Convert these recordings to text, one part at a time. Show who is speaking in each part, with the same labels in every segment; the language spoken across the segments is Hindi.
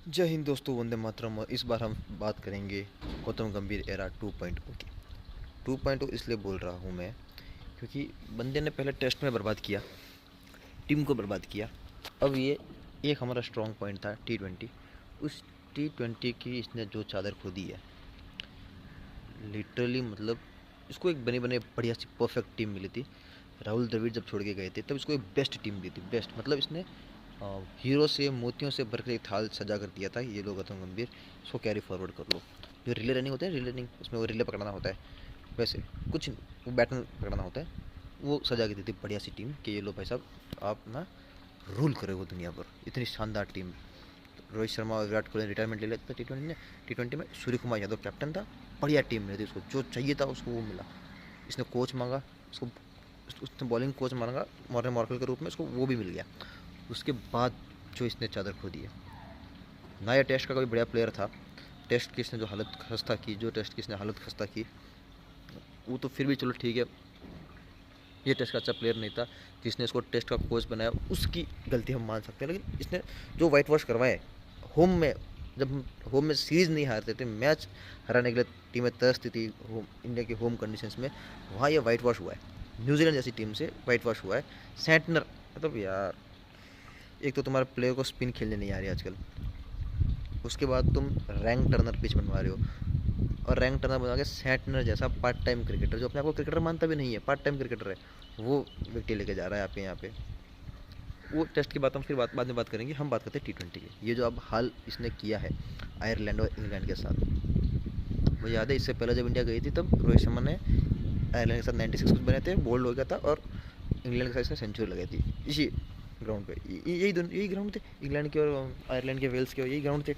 Speaker 1: जय हिंद दोस्तों, वंदे मातरम। और इस बार हम बात करेंगे गौतम गंभीर एरा 2.0 की। 2.0 इसलिए बोल रहा हूँ मैं क्योंकि बंदे ने पहले टेस्ट में बर्बाद किया, टीम को बर्बाद किया। अब ये एक हमारा स्ट्रॉन्ग पॉइंट था T20। उस T20 की इसने जो चादर खो दी है, लिटरली मतलब इसको एक बने बने बढ़िया सी परफेक्ट टीम मिली थी। राहुल द्रविड़ जब छोड़ के गए थे तब इसको एक बेस्ट टीम दी थी, बेस्ट मतलब इसने हीरो से मोतियों से भरकर एक थाल सजा कर दिया था। ये लोग गौतम गंभीर, इसको कैरी फॉरवर्ड कर लो। जो रिले रनिंग होता है, रिले रनिंग उसमें वो रिले पकड़ना होता है, वैसे कुछ वो बैटन पकड़ना होता है, वो सजा के दी थी बढ़िया सी टीम कि ये लो भाई साहब, आप ना रूल करे हो दुनिया पर। इतनी शानदार टीम। रोहित शर्मा और विराट कोहली ने रिटायरमेंट ले लिया था T20 में। सूर्य कुमार यादव कैप्टन था, बढ़िया टीम मिली थी उसको, जो चाहिए था उसको वो मिला। इसने कोच मांगा, उसको उसने बॉलिंग कोच मांगा मॉर्ने मॉर्कल के रूप में, उसको वो भी मिल गया। उसके बाद जो इसने चादर खो दी है ना, ये टेस्ट का कोई बढ़िया प्लेयर था। टेस्ट की इसने जो हालत खस्ता की, जो टेस्ट की इसने हालत खस्ता की, वो तो फिर भी चलो ठीक है, ये टेस्ट का अच्छा प्लेयर नहीं था। जिसने इसको टेस्ट का कोच बनाया उसकी गलती हम मान सकते हैं, लेकिन इसने जो वाइट वॉश करवाए होम में, जब हम होम में सीरीज़ नहीं हारते थे, मैच हराने के लिए टीमें तरसती थी होम इंडिया की होम कंडीशंस में, वहाँ ये वाइट वॉश हुआ है। न्यूजीलैंड जैसी टीम से वाइट वॉश हुआ है। सेंटनर, मतलब यार, एक तो तुम्हारे प्लेयर को स्पिन खेलने नहीं आ रही आजकल, उसके बाद तुम रैंक टर्नर पिच बनवा रहे हो, और रैंक टर्नर बना के सेंटनर जैसा पार्ट टाइम क्रिकेटर, जो अपने आप को क्रिकेटर मानता भी नहीं है, पार्ट टाइम क्रिकेटर है, वो विकेट लेके जा रहा है यहाँ पे। वो टेस्ट की बात हम फिर बाद में बात करेंगे। हम बात करते हैं T20 की। ये जो अब हाल इसने किया है आयरलैंड और इंग्लैंड के साथ, मुझे याद है इससे पहले जब इंडिया गई थी तब रोहित शर्मा ने आयरलैंड के साथ 96 कुछ बने थे, बोल्ड हो गया था, और इंग्लैंड के साथ इसने सेंचुरी लगाई थी इसी ग्राउंड पे। यही ग्राउंड थे, इंग्लैंड के और आयरलैंड के, वेल्स के, यही ग्राउंड थे।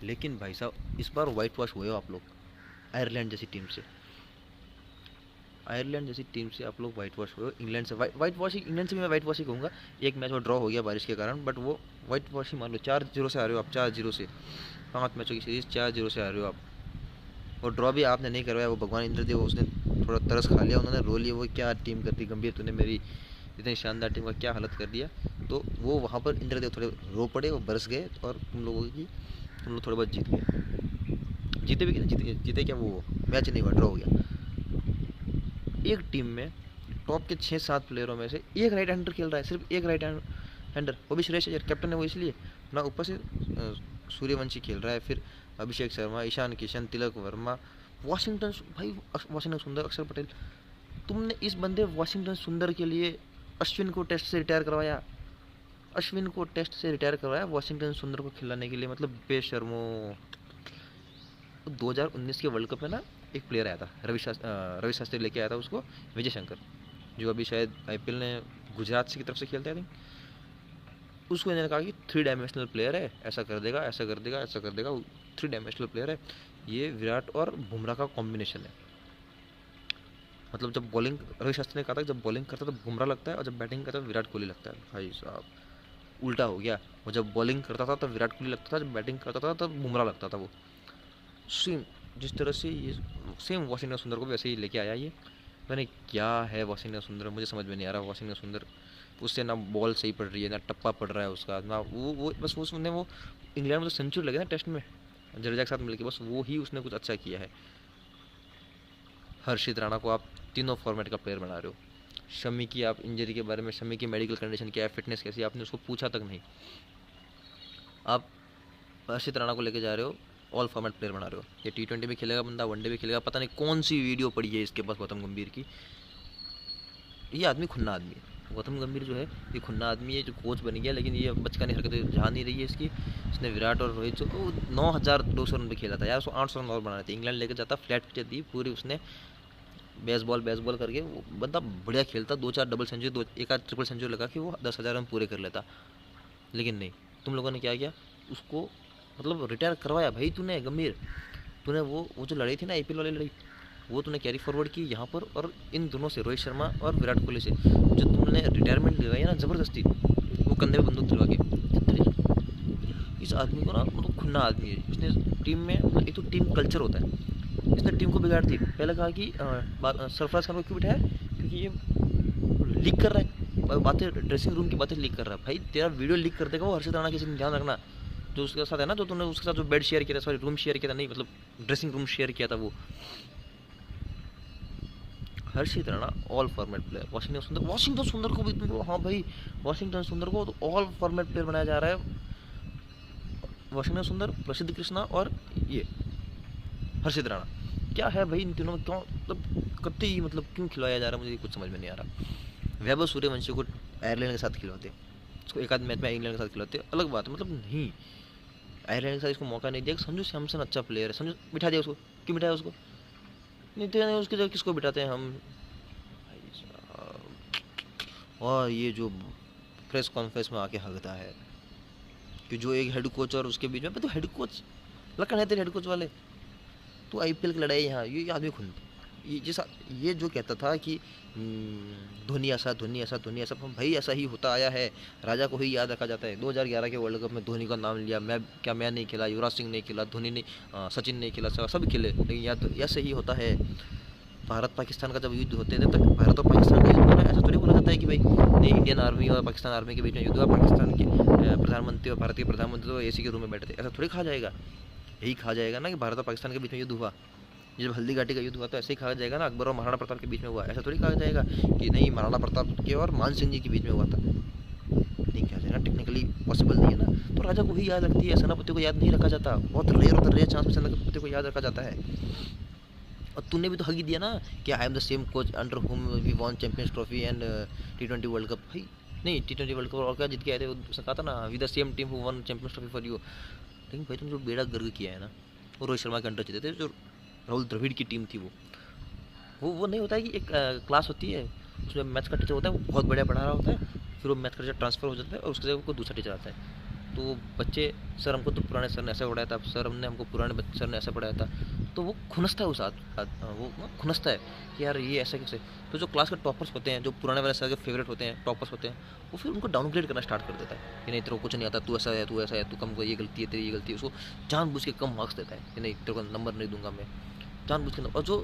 Speaker 1: लेकिन भाई साहब इस बार वाइट वॉश हुए हो आप लोग आयरलैंड जैसी टीम से। आयरलैंड जैसी टीम से आप लोग वाइट वॉश हुए हो। इंग्लैंड से वाइट वॉश ही, इंग्लैंड से भी मैं वाइट वॉश ही कहूँगा। एक मैच वो ड्रॉ हो गया बारिश के कारण, बट वो वाइट वॉश ही मान लो। 4-0 से आ रहे हो आप, 4-0 से 5 मैचों की सीरीज 4-0 से आ रहे हो आप। और ड्रॉ भी आपने नहीं करवाया, वो भगवान इंद्रदेव उसने थोड़ा तरस खा लिया, उन्होंने रो लिया। वो क्या टीम करती गंभीर, तूने मेरी इतनी शानदार टीम का क्या हालत कर दिया। तो वो वहाँ पर इंद्रदेव थोड़े रो पड़े, वो बरस गए, और तुम लोग थोड़े बहुत जीत गए। जीते भी जीते क्या, वो मैच नहीं हुआ, ड्रॉ हो गया। एक टीम में टॉप के 6-7 प्लेयरों में से एक राइट हैंडर खेल रहा है, सिर्फ एक राइट हैंडर, वो भी श्रेयस अय्यर, कैप्टन है वो इसलिए ना। ऊपर से सूर्यवंशी खेल रहा है, फिर अभिषेक शर्मा, ईशान किशन, तिलक वर्मा, वॉशिंगटन भाई, वॉशिंगटन सुंदर, अक्षर पटेल। तुमने इस बंदे वॉशिंगटन सुंदर के लिए अश्विन को टेस्ट से रिटायर करवाया, अश्विन को टेस्ट से रिटायर करवाया वॉशिंगटन सुंदर को खिलाने के लिए, मतलब बेशर्मो। 2019 के वर्ल्ड कप में ना एक प्लेयर आया था, रवि शास्त्री लेके आया था उसको, विजय शंकर, जो अभी शायद IPL ने गुजरात से की तरफ से खेलते हैं। उसको इन्होंने कहा कि 3 डायमेंशनल प्लेयर है, ऐसा कर देगा, ऐसा कर देगा, ऐसा कर देगा। 3 डायमेंशनल प्लेयर है ये, विराट और बुमराह का कॉम्बिनेशन है। मतलब जब बॉलिंग, रवि शास्त्री ने कहा था जब बॉलिंग करता तो बुमराह लगता है, और जब बैटिंग करता तो विराट कोहली लगता है। भाई साहब उल्टा हो गया, वो जब बॉलिंग करता था तब विराट कोहली लगता था, जब बैटिंग करता था तब बुमराह लगता था। वो सेम, जिस तरह से ये सेम वॉशिंगटन सुंदर को भी वैसे ही लेके आया ये। मैंने क्या है वॉशिंगटन सुंदर, मुझे समझ में नहीं आ रहा वॉशिंगटन सुंदर। उससे ना बॉल सही पड़ रही है, ना टप्पा पड़ रहा है उसका, ना वो बस वो उसने वो इंग्लैंड में तो सेंचुरी लगे ना टेस्ट में जडेजा के साथ मिलकर, बस वो ही उसने कुछ अच्छा किया है। हर्षित राणा को आप तीनों फॉर्मेट का प्लेयर बना रहे हो। शमी की आप इंजरी के बारे में, शमी की मेडिकल कंडीशन क्या है, फिटनेस कैसी है, आपने उसको पूछा तक नहीं। आप हर्षित राणा को लेके जा रहे हो, ऑल फॉर्मेट प्लेयर बना रहे हो। ये T20 भी खेलेगा बंदा, वनडे भी खेलेगा, पता नहीं कौन सी वीडियो पड़ी है इसके पास गौतम गंभीर की। ये आदमी खुन्ना आदमी है, गौतम गंभीर जो है ये खुन्ना आदमी है, जो कोच बन गया, लेकिन ये बचकानी हरकतें जहाँ नहीं रही है इसकी। इसने विराट और रोहित को 9,200 रन पे खेला था यार, उसको 800 रन और बनाने थे। इंग्लैंड लेकर जाता, फ्लैट पिच दी पूरी उसने, बेसबॉल करके वो बंदा बढ़िया खेलता, 2-4 डबल सेंचुरी, 1 आध ट्रिपल सेंचुरी लगा कि वो 10,000 रन पूरे कर लेता। लेकिन नहीं, तुम लोगों ने क्या किया, उसको मतलब रिटायर करवाया। भाई तूने गंभीर, तूने वो जो लड़ाई थी ना IPL वाली लड़ाई, वो तूने कैरी फॉरवर्ड की यहाँ पर, और इन दोनों से, रोहित शर्मा और विराट कोहली से, जो तुमने रिटायरमेंट दिलवाई है ना ज़बरदस्ती, वो कंधे में बंदूक दिलवा के। इस आदमी को ना, मतलब खुन्ना आदमी है। इसने टीम में, एक तो टीम कल्चर होता है, इसने टीम को बिगाड़ दी। पहले कहा कि सरफराज खान को क्यों बिठाया, क्योंकि ये लीक कर रहा है बातें, ड्रेसिंग रूम की बातें लीक कर रहा है। भाई तेरा वीडियो लीक कर देगा वो हर्षित राणा, किसी ने ध्यान रखना। जो उसके साथ है ना, जो तूने उसके साथ जो बेड शेयर किया था, सॉरी रूम शेयर किया था, नहीं मतलब ड्रेसिंग रूम शेयर किया था, वो Harshit Rana all format player. Washington Sundar को भी तुमको, हाँ भाई वाशिंगटन सुंदर को तो ऑल फॉर्मेट प्लेयर बनाया जा रहा है। वाशिंगटन सुंदर, प्रसिद्ध कृष्णा और ये हर्षित राणा, क्या है भाई इन तीनों में, क्यों मतलब कतई मतलब क्यों खिलवाया जा रहा है, मुझे कुछ समझ में नहीं आ रहा। वैभव सूर्यवंशी को आयरलैंड के साथ खिलवाते, उसको एक आध मैच में इंग्लैंड के साथ खिलवाते, अलग बात है, मतलब नहीं आयरलैंड के साथ इसको मौका नहीं दिया। संजू सैमसन अच्छा प्लेयर है, संजू बिठा दिया उसको, क्यों बिठाया उसको, नहीं तो नहीं उसकी जगह किसको बिठाते हैं हम। और ये जो प्रेस कॉन्फ्रेंस में आके हकता है कि जो एक हेड कोच और उसके बीच में, तो हेड कोच लखन है तेरे हेड कोच वाले, तो आईपीएल की लड़ाई यहाँ, ये आदमी खुद ये जैसा ये जो कहता था कि धोनी ऐसा धोनी ऐसा धोनी ऐसा, भाई ऐसा ही होता आया है, राजा को ही याद रखा जाता है। 2011 के वर्ल्ड कप में धोनी का नाम लिया, मैं नहीं खेला, युवराज सिंह नहीं खेला, धोनी ने सचिन नहीं खेला, सब खेले, लेकिन याद ऐसे ही होता है। भारत पाकिस्तान का जब युद्ध होते थे तब भारत और पाकिस्तान का युद्ध होना, ऐसा थोड़ी बोला जाता है कि भाई नहीं इंडियन आर्मी और पाकिस्तान आर्मी के बीच में युद्ध हुआ, पाकिस्तान के प्रधानमंत्री और भारतीय प्रधानमंत्री तो एसी के रूम में बैठे थे, ऐसा थोड़ी कहा जाएगा। यही कहा जाएगा ना कि भारत और पाकिस्तान के बीच में युद्ध हुआ, जब हल्दी घाटी का युद्ध हुआ तो ऐसे ही कहा जाएगा ना, अकबर और महाराणा प्रताप के बीच में हुआ, ऐसा थोड़ी कहा जाएगा कि नहीं महाराणा प्रताप के और मान सिंह जी के बीच में हुआ था, नहीं कहा जाएगा, टेक्निकली पॉसिबल नहीं है ना। तो राजा को ही याद रखती है, सेनापति को याद नहीं रखा जाता, बहुत रेयर होता है, रेयर चांस में सेनापति को याद रखा जाता है। और तूने भी तो हक ही दिया ना कि I am the same coach under whom we won champions trophy and T20 world cup, भाई नहीं T20 वर्ल्ड कप और क्या जीत के आए थे, उसने कहा था ना with the same team who won champions trophy for you. लेकिन भाई तुम जो बेड़ा गर्क किया है ना, वो रोहित शर्मा के अंडर जीते थे, जो राहुल द्रविड़ की टीम थी, वो नहीं होता है कि एक क्लास होती है, उसमें मैथ्स का टीचर होता है, वो बहुत बढ़िया पढ़ा रहा होता है, फिर वो मैथ्स का टीचर ट्रांसफर हो जाता है और उसके जगह कोई दूसरा टीचर आता है, तो बच्चे सर हमको तो पुराने सर ने ऐसा पढ़ाया था, सर हमने हमको पुराने सर ने ऐसा पढ़ाया था, तो वो खुनसता है उस वो खुनसता है कि यार ये ऐसा कैसे। तो जो क्लास के टॉपर्स होते हैं, जो पुराने वाले सर के फेवरेट होते हैं, टॉपर्स होते हैं, वो फिर उनको डाउनग्रेड करना स्टार्ट कर देता है कि नहीं तेरे को कुछ नहीं आता, तू ऐसा है तू ऐसा है, तू कम, ये गलती है तेरी, ये गलती है, उसको जानबूझ के कम मार्क्स देता है कि नहीं तेरे को नंबर नहीं दूंगा मैं, जानबूझ के। और जो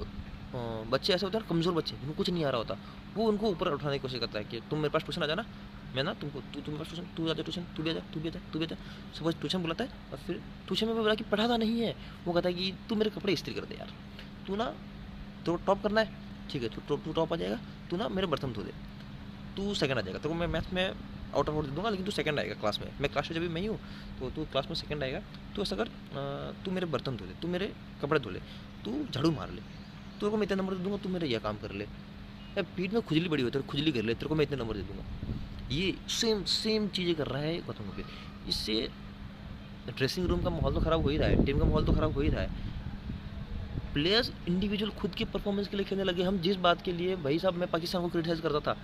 Speaker 1: बच्चे ऐसे होते हैं कमज़ोर बच्चे जिनको कुछ नहीं आ रहा होता, वो उनको ऊपर उठाने की कोशिश करता है कि तुम मेरे पास ट्यूशन आ जाना, मैं ना तुमको तुम्हारे पास ट्यूशन, तू आ जा ट्यूशन, तू भी आ जा, तू भी आ जा, तू भी आ जा। सपोज ट्यूशन बुलाता है और फिर ट्यूशन में बोला कि पढ़ाता नहीं है, वो कहता है कि तू मेरे कपड़े इस्त्री कर दे यार, तू ना तो टॉप करना है, ठीक है तू टॉप आ जाएगा, तू ना मेरे बर्तन धो दे, तू सेकंड आ जाएगा, तेरे को मैं मैथ्स में आउट ऑफ आउट दे दूँगा, लेकिन तू सेकंड आएगा क्लास में, मैं क्लास में जब भी मैं ही हूँ, तो तू क्लास में सेकंड आएगा, तो ऐसा कर तू मेरे बर्तन धो ले, तू मेरे कपड़े धो ले, तू झाड़ू मार ले, तेरे को मैं इतने नंबर दे दूँगा, तू मेरा यह काम कर ले, पीठ में खुजली बड़ी होती है, खुजली कर ले, तेरे को मैं इतने नंबर दे दूँगा। ये सेम चीज़ें कर रहा है गौतम गंभीर। इससे ड्रेसिंग रूम का माहौल तो ख़राब हो ही रहा है, टीम का माहौल तो ख़राब हो ही रहा है, प्लेयर्स इंडिविजुअल खुद की परफॉर्मेंस के लिए खेलने लगे। हम जिस बात के लिए भाई साहब मैं पाकिस्तान को क्रिटिसाइज़ करता था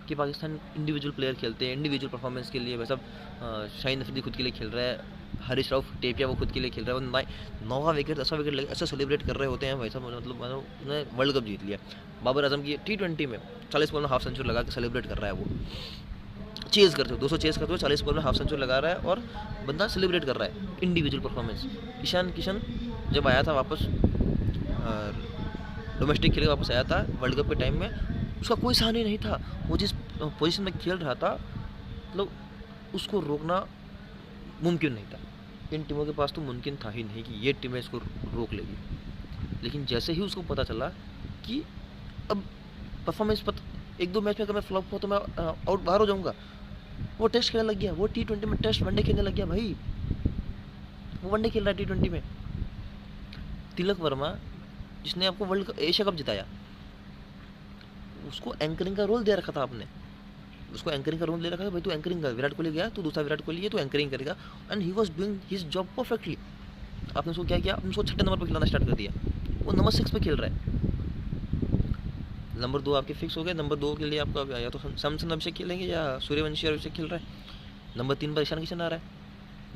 Speaker 1: कि पाकिस्तान इंडिविजुअल प्लेयर खेलते हैं, इंडिविजुअल परफॉर्मेंस के लिए, भाई साहब शाहीन अफरीदी खुद के लिए खेल रहा है, हरीश राव टेपिया वो खुद के लिए खेल रहा है, वो 9वां विकेट 10वां विकेट लगे ऐसा सेलिब्रेट कर रहे होते हैं भाई साहब, मतलब उन्होंने वर्ल्ड कप जीत लिया। बाबर आजम की T20 में 40 बॉल में हाफ सेंचुरी लगा के सेलिब्रेट कर रहा है, वो चेज़ करते हो 200 चेज़ करते हुए 40 बॉल में हाफ सेंचुरी लगा रहा है और बंदा सेलिब्रेट कर रहा है इंडिविजुअल परफॉर्मेंस। ईशान किशन जब आया था वापस डोमेस्टिक खेल के वापस आया था वर्ल्ड कप के टाइम में, उसका कोई सहानी नहीं था, वो जिस पोजीशन में खेल रहा था मतलब उसको रोकना मुमकिन नहीं था, इन टीमों के पास तो मुमकिन था ही नहीं कि ये टीमें इसको रोक लेगी। लेकिन जैसे ही उसको पता चला कि अब परफॉर्मेंस एक दो मैच में अगर मैं फ्लॉप हुआ तो मैं आउट बाहर हो जाऊंगा, वो टेस्ट खेलने लग गया, वो T20 में टेस्ट वनडे खेलने लग गया भाई, वो वनडे खेल रहा है T20 में। तिलक वर्मा जिसने आपको वर्ल्ड एशिया कप जिताया, उसको एंकरिंग का रोल दे रखा था आपने, उसको एंकरिंग का रोल दे रखा था, भाई तू एंकरिंग कर, विराट कोहली गया तो दूसरा विराट कोहली है तो एंकरिंग करेगा, and he was doing his job perfectly. आपने उसको क्या किया, आपने उसको 6 नंबर पर खिलाना स्टार्ट कर दिया, वो नंबर 6 पे खेल रहा है, नंबर 2 आपके फिक्स हो गए, नंबर 2 के लिए आपका या तो सैमसन अभिषेक खेलेंगे या सूर्यवंशी और अभिषेक खेल रहा है, नंबर 3 पर ईशान किशन आ रहा है,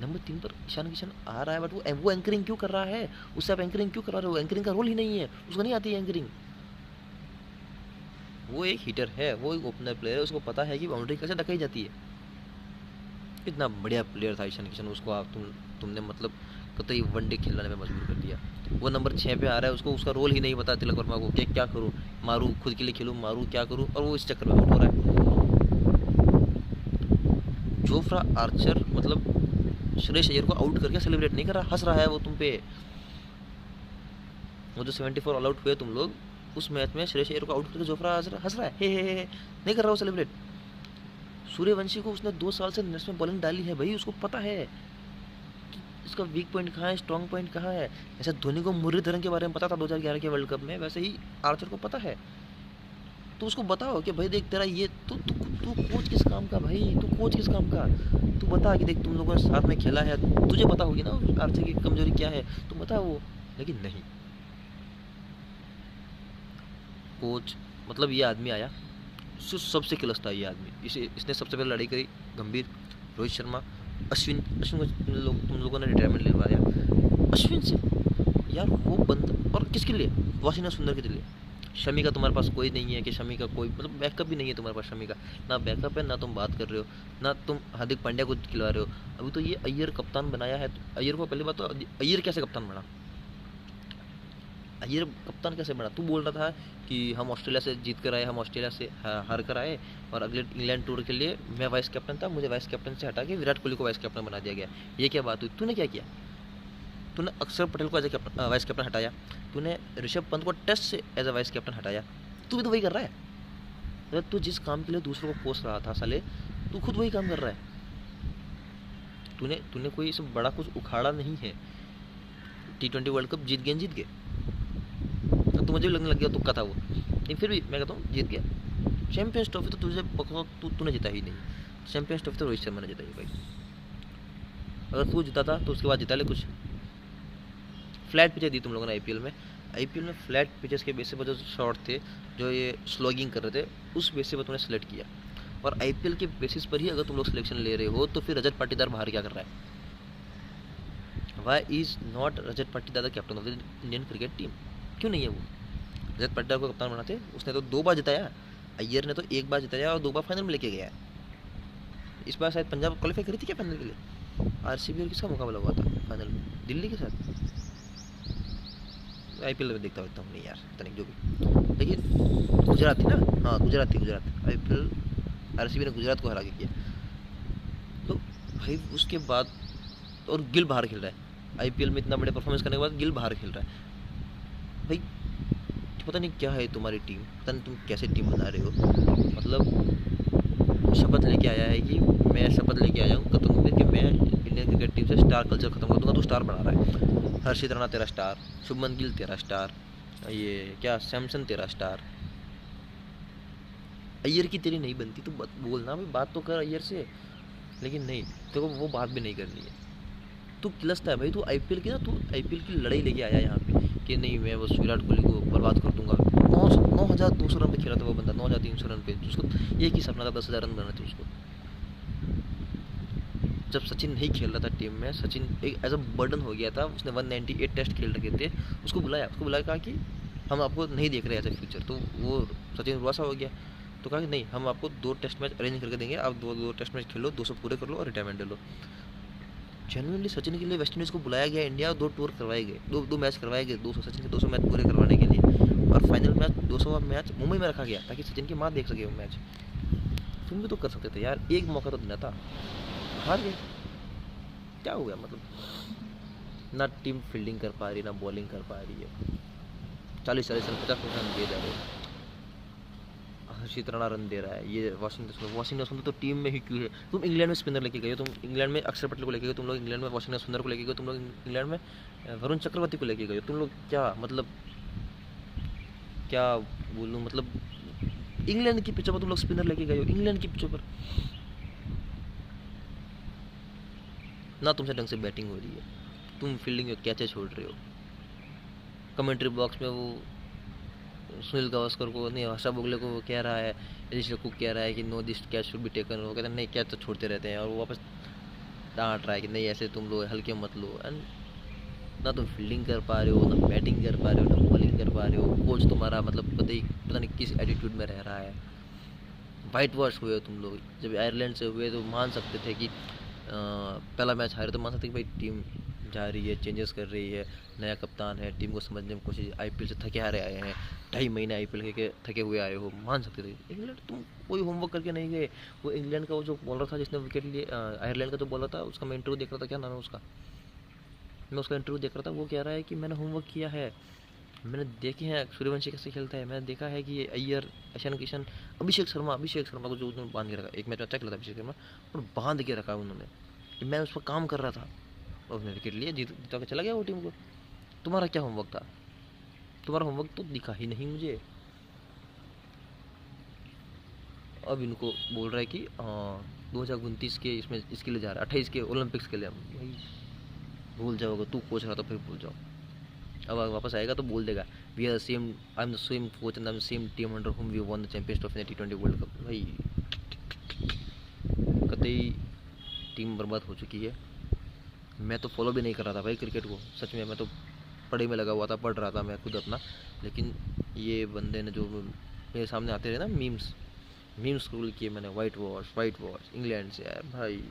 Speaker 1: नंबर 3 पर ईशान किशन आ रहा है, बट वो एंकरिंग क्यों कर रहा है, उससे आप एंकरिंग क्यों करा रहे हो, एंकरिंग का रोल ही नहीं है, उसको नहीं आती है एंकरिंग। वो एक हिटर है, वो एक ओपनर प्लेयर है, उसको पता है कि बाउंड्री कैसे ढकाई जाती है। इतना बढ़िया प्लेयर था ईशान किशन, उसको आप तुमने मतलब कतई वनडे खिलाने में मजबूर कर दिया। वो नंबर 6 पे आ रहा है, उसको उसका रोल ही नहीं पता तिलक वर्मा को कि क्या करूँ, मारूँ खुद के लिए खेलूँ, मारूँ क्या करूँ, और वो इस चक्कर में आउट हो रहा है। जोफ्रा आर्चर मतलब श्रेयस अय्यर को आउट करके सेलिब्रेट नहीं कर रहा, हंस रहा है वो तुम पे। वो जो 74 ऑल आउट हुए तुम लोग, उस मैच में श्रेयस अय्यर को आउट करके जोफ्रा हंस रहा है, हे नहीं कर रहा वो सेलिब्रेट। सूर्यवंशी को उसने 2 साल से नेट्स में बॉलिंग डाली है भाई, उसको पता है कि इसका वीक पॉइंट कहाँ है, स्ट्रॉन्ग पॉइंट कहाँ है। जैसे धोनी को मुरलीधरन के बारे में पता था 2011 के वर्ल्ड कप में, वैसे ही आर्चर को पता है। तो उसको बताओ कि भाई देख तेरा ये तू तू तू कोच किस काम का भाई, तू कोच किस काम का, तू बता कि देख तुम लोगों ने साथ में खेला है, तुझे पता होगी ना आर्चर की कमजोरी क्या है, तू बता वो। लेकिन नहीं, कोच मतलब ये आदमी आया, सबसे किलस था ये आदमी, इसने सबसे पहले लड़ाई करी गंभीर, रोहित शर्मा, अश्विन को तुम लोगों ने रिटायरमेंट लेवा दिया अश्विन से यार, वो बंद। और किसके लिए, वाशिंगटन सुंदर के लिए। शमी का तुम्हारे पास कोई नहीं है कि शमी का कोई मतलब बैकअप भी नहीं है तुम्हारे पास, शमी का ना बैकअप है, ना तुम बात कर रहे हो, ना तुम हार्दिक पांड्या को खिला रहे हो। अभी तो ये अय्यर कप्तान बनाया है, अय्यर को पहली बात तो अय्यर कैसे कप्तान बना, अय्यर कप्तान कैसे बना। तू बोल रहा था कि हम ऑस्ट्रेलिया से जीत कर आए, हम ऑस्ट्रेलिया से हार कर आए, और अगले इंग्लैंड टूर के लिए मैं वाइस कैप्टन था, मुझे वाइस कैप्टन से हटा के विराट कोहली को वाइस कैप्टन बना दिया गया। ये क्या बात हुई, तूने क्या किया, तूने अक्षर पटेल को एज ए वाइस कैप्टन हटाया, तूने ऋषभ पंत को टेस्ट से एज ए वाइस कैप्टन हटाया, तू भी तो वही कर रहा है। अगर तू जिस काम के लिए दूसरों को कोस रहा था साले, तू खुद वही काम कर रहा है। तूने कोई इसमें बड़ा कुछ उखाड़ा नहीं है। T20 वर्ल्ड कप जीत गए, तो मुझे लगने लग गया तुक्का था वो, लेकिन फिर भी मैं कहता हूँ जीत गया। चैंपियंस ट्रॉफी तो तुझे तूने जीता ही नहीं, चैंपियंस ट्रॉफी तो रोहित शर्मा ने जीता ही भाई। अगर तू जीता था तो उसके बाद जीता ले कुछ। फ्लैट पिचेस दी तुम लोगों ने आईपीएल में फ्लैट पिचेस के बेसिस पर जो शॉट थे, जो ये स्लॉगिंग कर रहे थे, उस बेसिस पर तुमने सेलेक्ट किया। और आईपीएल के बेसिस पर ही अगर तुम लोग सिलेक्शन ले रहे हो, तो फिर रजत पाटीदार बाहर क्या कर रहा है। Why is not Rajat Patidar the captain of the Indian cricket team, क्यों नहीं है वो। रजत पाटीदार को कप्तान बनाते, उसने तो 2 बार जिताया, अय्यर ने तो 1 बार जिताया और 2 बार फाइनल में लेके गया। इस बार शायद पंजाब क्वालिफाई करी थी क्या फाइनल के लिए, आरसीबी और किसका मुकाबला हुआ था फाइनल में, दिल्ली के साथ। आईपीएल में देखता हूँ नहीं यार, पता नहीं जो भी, लेकिन गुजरात थी ना, हाँ गुजरात आईपीएल आरसीबी ने गुजरात को हरा के किया। तो भाई उसके बाद और गिल बाहर खेल रहा है आईपीएल में, इतना बड़े परफॉर्मेंस करने के बाद गिल बाहर खेल रहा है भाई। पता नहीं क्या है तुम्हारी टीम, पता नहीं तुम कैसे टीम बना रहे हो। मतलब शपथ लेके आया है कि मैं शपथ लेके आया हूँ खत्म कि मैं इंडियन क्रिकेट टीम से स्टार कल्चर खत्म कर दूंगा। तो स्टार बना रहा है, हर्षित राणा तेरा स्टार, शुभमन गिल तेरा स्टार, ये क्या सैमसन तेरा स्टार। अय्यर की तेरी नहीं बनती, तू बोलना भाई, बात तो कर अय्यर से, लेकिन नहीं तेरे को वो बात भी नहीं करनी है। तू किलसता है भाई, तू आईपीएल की लड़ाई लेके आया यहाँ पे कि नहीं मैं बस विराट कोहली को बर्बाद कर दूंगा। 9,200 रन पे खेला था वो बंदा, 9,300 रन पे, उसको एक ही सपना था 10,000 रन बनाना थे उसको। जब सचिन नहीं खेल रहा था टीम में, सचिन एक एज अ बर्डन हो गया था, उसने 198 टेस्ट खेल रखे थे, उसको बुलाया कहा कि हम आपको नहीं देख रहे एज ए फ्यूचर। तो वो सचिन रुआसा हो गया, तो कहा कि नहीं हम आपको 2 टेस्ट मैच अरेंज करके देंगे, आप 2 टेस्ट मैच खेलो, 200 पूरे कर लो और रिटायरमेंट ले लो। जेन्युइनली सचिन के लिए वेस्ट इंडीज़ को बुलाया गया, इंडिया 2 टूर करवाए गए, 2 मैच करवाए गए, 200 सचिन के 200 मैच पूरे करवाने के लिए। और फाइनल मैच 200वां मैच मुंबई में रखा गया ताकि सचिन की माँ देख सके वो मैच। तुम भी तो कर सकते थे यार, एक मौका तो देना था, हार गए, क्या हो गया। मतलब ना टीम फील्डिंग कर पा रही, ना बॉलिंग कर पा रही है। 40-40 रन 50 रन दे जा रहे हो, हर्षित राणा रन दे रहा है, ये वाशिंगटन सुंदर तो टीम में ही क्यों है। तुम इंग्लैंड में स्पिनर लेके गए, तुम इंग्लैंड में अक्षर पटेल को लेके गए, तुम लोग इंग्लैंड में वाशिंगटन सुंदर को लेके गए, तुम लोग इंग्लैंड में वरुण चक्रवर्ती को लेके गए। तुम लोग क्या मतलब क्या बोलूँ, मतलब इंग्लैंड की पिचों पर तुम लोग स्पिनर लेके गए हो, इंग्लैंड की पिचों पर ना तुमसे ढंग से बैटिंग हो रही है, तुम फील्डिंग में कैचे छोड़ रहे हो। कमेंट्री बॉक्स में वो सुनील गावस्कर को नहीं, हर्षा बोगले को कह रहा है, ऋषभ कुक कह रहा है कि no this catch should be taken, वो कहते हैं नहीं कैच तो छोड़ते रहते हैं, और वो वापस डांट रहा है कि नहीं ऐसे तुम लोग हल्के मत लो। एंड ना तुम फील्डिंग कर पा रहे हो, ना बैटिंग कर पा रहे हो, ना बॉलिंग कर पा रहे हो। कोच तुम्हारा मतलब पता नहीं किस एटीट्यूड में रह रहा है। वाइट वॉश हुए हो तुम लोग। जब आयरलैंड से हुए तो मान सकते थे कि पहला मैच हारे तो मान सकते कि भाई टीम जा रही है, चेंजेस कर रही है, नया कप्तान है, टीम को समझने में कोशिश, आईपीएल से थके हारे आए हैं, 2.5 महीने आईपीएल के थके हुए आए हो, मान सकते थे। इंग्लैंड तुम कोई होमवर्क करके नहीं गए। वो इंग्लैंड का वो जो बॉलर था जिसने विकेट लिए, आयरलैंड का जो बॉलर था, उसका मैं इंटरव्यू देख रहा था, क्या नाम है उसका, मैं उसका इंटरव्यू देख रहा था, वो कह रहा है कि मैंने होमवर्क किया है, मैंने देखे हैं सूर्यवंशी कैसे खेलता है, मैंने देखा है कि ये अय्यर, ईशान किशन, अभिषेक शर्मा को जो उन्होंने बांध के रखा, एक मैच में अच्छा खेला था अभिषेक शर्मा, और बांध के रखा उन्होंने कि मैं उस पर काम कर रहा था, और उसने विकेट लिए, जीता के चला गया वो टीम को। तुम्हारा क्या होमवर्क था? तुम्हारा होमवर्क तो दिखा ही नहीं मुझे। अब इनको बोल रहा है कि 2029 के इसमें इसके लिए जा रहा है, 28 के ओलंपिक्स के लिए। हम भाई भूल जाओगे, तू कोच रहा तो फिर भूल जाओ। अब वापस आएगा तो बोल देगा we are same, I am the same coach and I am same team under whom we won the champions trophy in T20 world cup. भाई कतई टीम बर्बाद हो चुकी है। मैं तो फॉलो भी नहीं कर रहा था भाई क्रिकेट को, सच में मैं तो पढ़ाई में लगा हुआ था, पढ़ रहा था मैं खुद अपना, लेकिन ये बंदे ने जो मेरे सामने आते रहे ना मीम्स स्क्रोल किए मैंने, वाइट वॉश इंग्लैंड से। यार भाई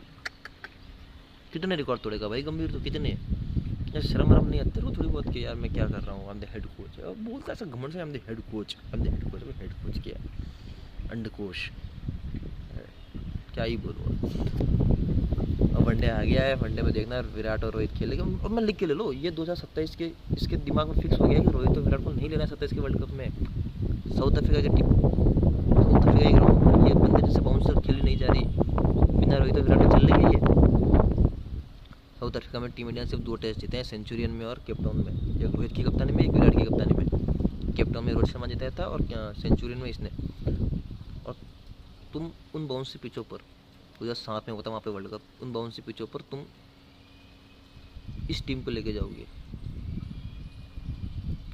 Speaker 1: कितने रिकॉर्ड तोड़ेगा भाई गंभीर, तो कितने यार, शर्म वरम नहीं आती थोड़ी बहुत कि यार मैं क्या कर रहा हूँ, आई एम द हेड कोच। अब बोलता ऐसा घमंड से, आई am the head coach, head coach क्या अंडकोश, क्या ही बोलूँ। अब वनडे आ गया है, वनडे में देखना विराट और रोहित खेलेंगे, और मैं लिख के ले लो, ये 2027 के इसके दिमाग में फिक्स हो गया कि रोहित और विराट को नहीं लेना है 27 के वर्ल्ड कप में। साउथ अफ्रीका की टीम, साउथ अफ्रीका के ग्राउंड, ये बंदे जैसे बाउंसर खेली नहीं जा रही, बिना रोहित और विराट को चल लेंगे ये। साउथ अफ्रीका में टीम इंडिया ने सिर्फ 2 टेस्ट जीते हैं, सेंचुरियन में और केपटाउन में, एक रोहित की कप्तानी में, एक विराट की कप्तानी में। केपटाउन में रोहित शर्मा जीता था और सेंचुरियन में इसने। और तुम उन बाउंसी पिचों पर, 2007 में होता वहाँ पे वर्ल्ड कप, उन बाउंसी पिचों पर तुम इस टीम को लेके जाओगे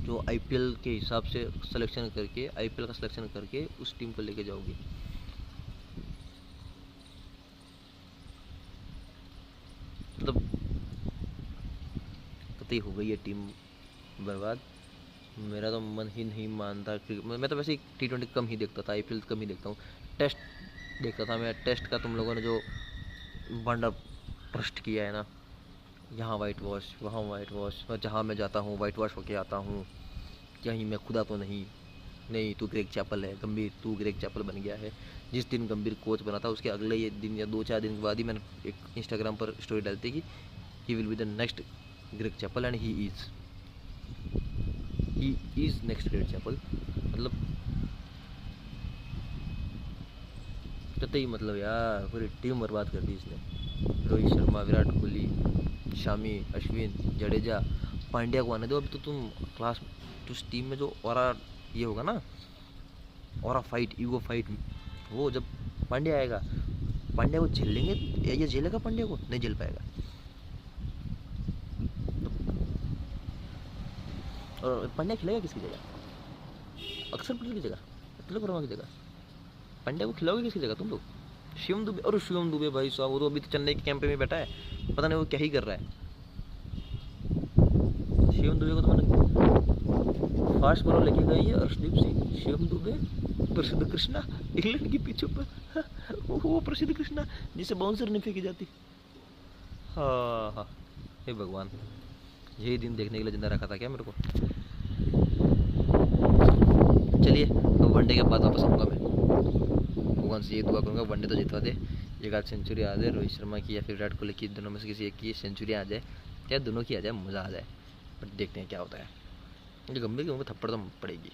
Speaker 1: जो आईपीएल के हिसाब से सिलेक्शन करके, आईपीएल का सिलेक्शन करके उस टीम को लेके जाओगे। मतलब कतई हो गई है टीम बर्बाद। मेरा तो मन ही नहीं मानता कि मैं तो वैसे ही T20 कम ही देखता था, आईपीएल कम ही देखता हूँ। टेस्ट देखता था मैं, टेस्ट का तुम लोगों ने जो बंडर ट्रस्ट किया है ना, यहाँ वाइट वॉश, वहाँ वाइट वॉश, जहाँ मैं जाता हूँ वाइट वॉश होके आता हूँ, कहीं मैं खुदा तो नहीं, नहीं तू ग्रेग चैपल है गंभीर, तू ग्रेग चैपल बन गया है। जिस दिन गंभीर कोच बना था उसके अगले ये दिन या 2-4 दिन के बाद ही मैंने एक इंस्टाग्राम पर स्टोरी डालती कि he will be the next Greg Chappell and he is next Greg Chappell. मतलब कतई, मतलब यार पूरी टीम बर्बाद कर दी इसने। रोहित शर्मा, विराट कोहली, शामी, अश्विन, जडेजा, पांड्या को आने दो। अभी तो तुम क्लास, तो उस टीम में जो और ये होगा ना, और फाइट, ईगो फाइट, वो जब पांड्या आएगा, पांड्या को झेल लेंगे, ये झेलेगा पांड्या को? नहीं झेल पाएगा। और पांड्या खिलेगा किसकी जगह? अक्षर पटेल की जगह, तिलक वर्मा की जगह पांड्या को खिलाओगे किसकी जगह तुम लोग? शिवम दुबे, और शिवम दुबे भाई साहब, वो तो अभी तो चेन्नई के कैंप में बैठा है, पता नहीं वो क्या ही कर रहा है। शिवम दुबे को तो मैंने फास्ट बॉलर लेके गई है अर्शदीप सिंह, शिवम दुबे, प्रसिद्ध कृष्णा, इंग्लैंड की पिचों पर वो प्रसिद्ध कृष्णा जिसे बाउंसर नहीं फेंकी जाती। हाँ हाँ, हे भगवान, यही दिन देखने के लिए जिंदा रखा था क्या मेरे को? चलिए, तो वनडे के बाद वापस आऊँगा मैं, भगवान से ये दुआ करूँगा वनडे तो जितवा दे, एक आध सेंचुरी आ जाए रोहित शर्मा की या फिर विराट कोहली की, दोनों में से किसी एक की सेंचुरी आ जाए, या दोनों की आ जाए, मज़ा आ जाए। बट देखते हैं क्या होता है। मुझे गंभीर की थप्पड़ तो पड़ेगी।